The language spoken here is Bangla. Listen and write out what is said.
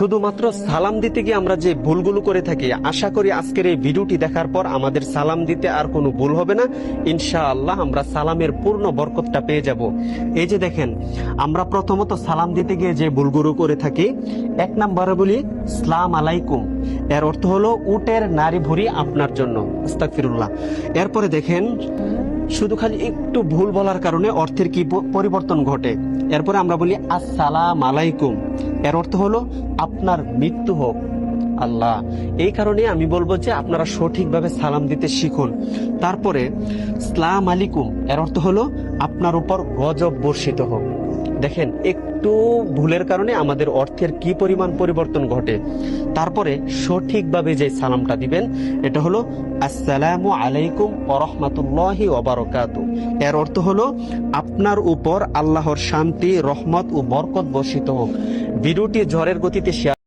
শুধুমাত্র সালাম দিতে গিয়ে আমরা যে ভুলগুলো করে থাকি, আশা করি আজকের এই ভিডিওটি দেখার পর আমাদের সালাম দিতে আর কোনো ভুল হবে না। ইনশাআল্লাহ আমরা সালামের পূর্ণ বরকতটা পেয়ে যাব। এই যে দেখেন, আমরা প্রথমত সালাম দিতে গিয়ে যে ভুলগুলো করে থাকি, এক নম্বরে বলি সালাম আলাইকুম, এর অর্থ হলো উটের নারী ভুঁড়ি আপনার জন্য, আস্তাগফিরুল্লাহ। এরপরে দেখেন, শুধু খালি একটু ভুল বলার কারণে অর্থের কি পরিবর্তন ঘটে। এরপরে আমরা বলি আসসালাম আলাইকুম, এর অর্থ হলো আপনার মৃত্যু হোক। আল্লাহ, এই কারণে আমি বলবো যে আপনারা সঠিকভাবে সালাম দিতে শিখুন। তারপরে সালাম আলাইকুম, এর অর্থ হলো আপনার উপর গজব বর্ষিত হোক। দেখেন, একটু ভুলের কারণে আমাদের অর্থের কি পরিমাণ পরিবর্তন ঘটে। তারপরে সঠিকভাবে যে সালামটা দিবেন, এটা হলো আসসালামু আলাইকুম ওয়া রাহমাতুল্লাহি ওয়া বারাকাতুহু, এর অর্থ হলো আপনার উপর আল্লাহর শান্তি, রহমত ও বরকত বর্ষিত হোক। ভিডিওটি ঝড়ের গতিতে শেয়ার